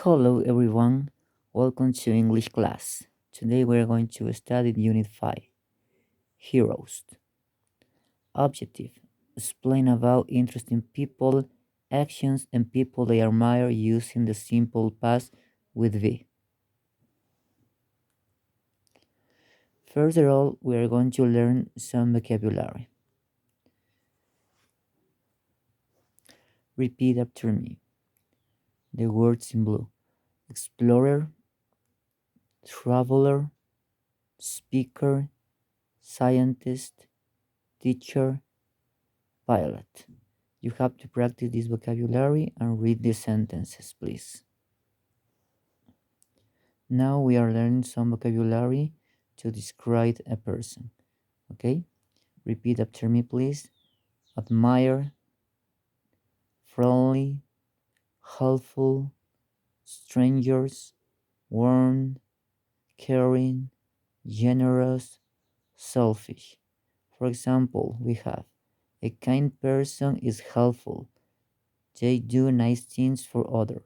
Hello everyone, welcome to English class. Today we are going to study Unit 5, Heroes. Objective, explain about interesting people, actions and people they admire using the simple past with V. First of all, we are going to learn some vocabulary. Repeat after me. The words in blue. Explorer, traveler, speaker, scientist, teacher, pilot. You have to practice this vocabulary and read the sentences, please. Now we are learning some vocabulary to describe a person. Okay? Repeat after me, please. Admire, friendly, helpful, strangers, warm, caring, generous, selfish. For example, we have a kind person is helpful. They do nice things for others.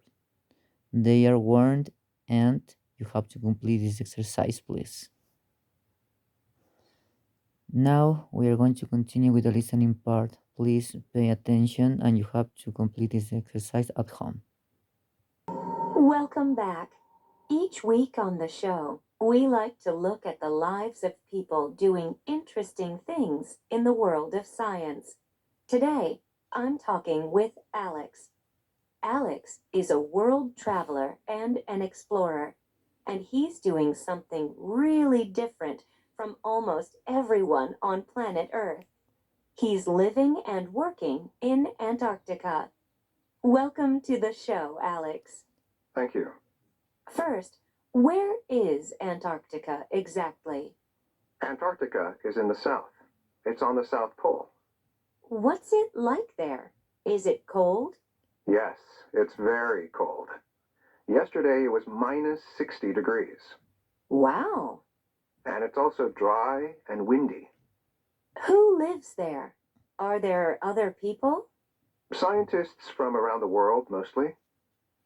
They are warned and you have to complete this exercise, please. Now we are going to continue with the listening part. Please pay attention and you have to complete this exercise at home. Welcome back. Each week on the show, we like to look at the lives of people doing interesting things in the world of science. Today, I'm talking with Alex. Alex is a world traveler and an explorer, and he's doing something really different from almost everyone on planet Earth. He's living and working in Antarctica. Welcome to the show, Alex. Thank you. First, where is Antarctica exactly? Antarctica is in the south. It's on the South Pole. What's it like there? Is it cold? Yes, it's very cold. Yesterday it was minus 60 degrees. Wow. And it's also dry and windy. Who lives there? Are there other people? Scientists from around the world, mostly.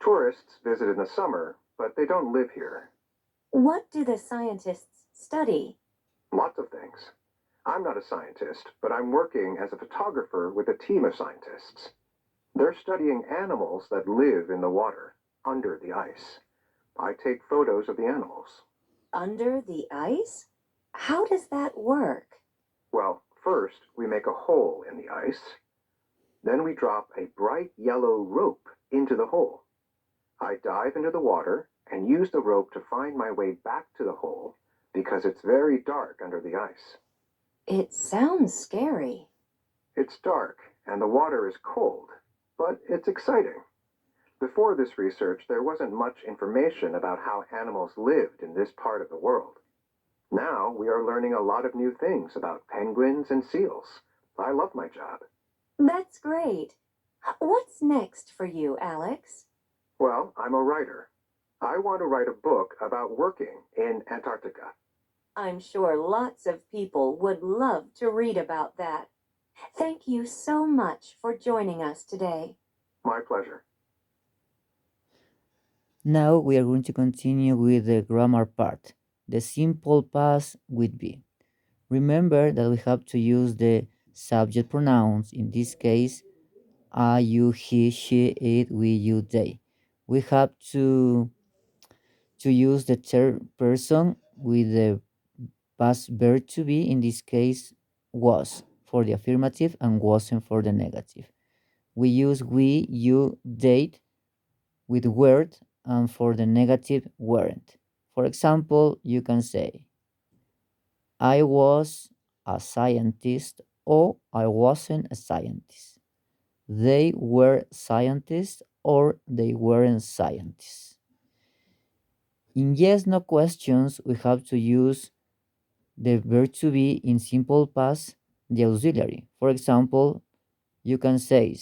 Tourists visit in the summer, but they don't live here. What do the scientists study? Lots of things. I'm not a scientist, but I'm working as a photographer with a team of scientists. They're studying animals that live in the water, under the ice. I take photos of the animals. Under the ice? How does that work? Well, first we make a hole in the ice. Then we drop a bright yellow rope into the hole. I dive into the water and use the rope to find my way back to the hole because it's very dark under the ice. It sounds scary. It's dark and the water is cold, but it's exciting. Before this research, there wasn't much information about how animals lived in this part of the world. Now we are learning a lot of new things about penguins and seals. I love my job. That's great. What's next for you, Alex? Well, I'm a writer. I want to write a book about working in Antarctica. I'm sure lots of people would love to read about that. Thank you so much for joining us today. My pleasure. Now we are going to continue with the grammar part. The simple past with be. Remember that we have to use the subject pronouns, in this case, I, you, he, she, it, we, you, they. We have to use the third person with the past verb to be, in this case, was for the affirmative and wasn't for the negative. We use we, you, date with word and for the negative weren't. For example, you can say, I was a scientist or I wasn't a scientist. They were scientists or they weren't scientists. In yes no questions, we have to use the verb to be in simple past, the auxiliary. For example, you can say,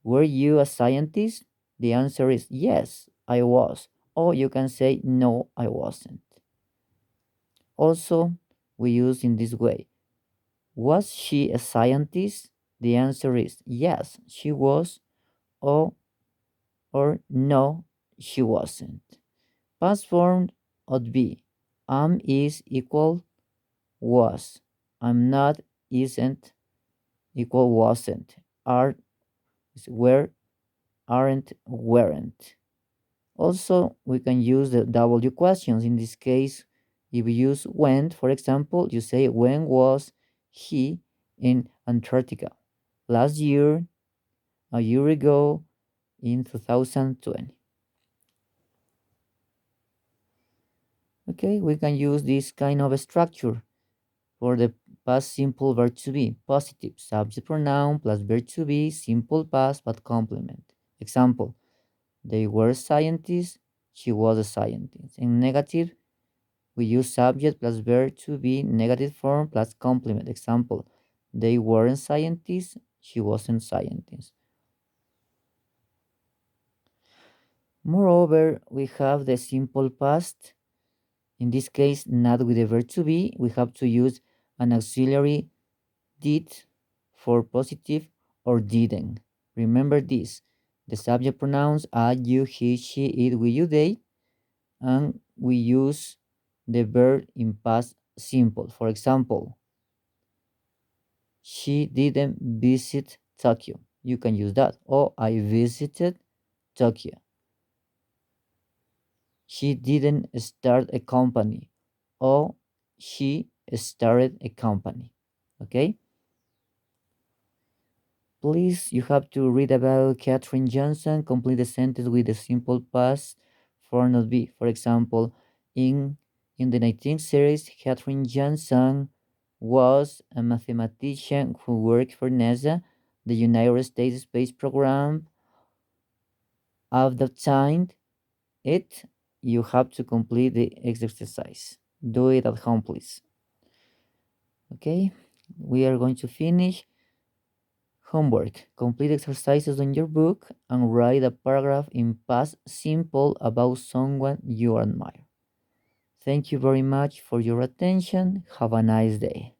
were you a scientist? The answer is yes, I was. Or you can say, no, I wasn't. Also, we use in this way. Was she a scientist? The answer is yes, she was. Or or no, she wasn't. Past form would be am is equal was. I'm not isn't equal wasn't. Are is were aren't weren't. Also, we can use the W questions. In this case, if you use when, for example, you say when was he in Antarctica? Last year, a year ago, in 2020. Okay, we can use this kind of a structure for the past simple verb to be. Positive subject pronoun plus verb to be, simple past but complement. Example, they were scientists, she was a scientist. In negative, we use subject plus verb to be, negative form plus complement. Example, they weren't scientists, she wasn't scientist. Moreover, we have the simple past. In this case, not with the verb to be, we have to use an auxiliary did for positive or didn't. Remember this. The subject pronouns I, you, he, she, it, we, you, they, and we use the verb in past simple. For example, she didn't visit Tokyo. You can use that. Or I visited Tokyo. She didn't start a company. Or she started a company. Okay? Please, you have to read about Katherine Johnson. Complete the sentence with the simple past for not be. For example, in the 19th series, Katherine Johnson was a mathematician who worked for NASA, the United States Space Program. Of the time, it you have to complete the exercise. Do it at home, please. Okay, we are going to finish. Homework. Complete exercises on your book and write a paragraph in past simple about someone you admire. Thank you very much for your attention. Have a nice day.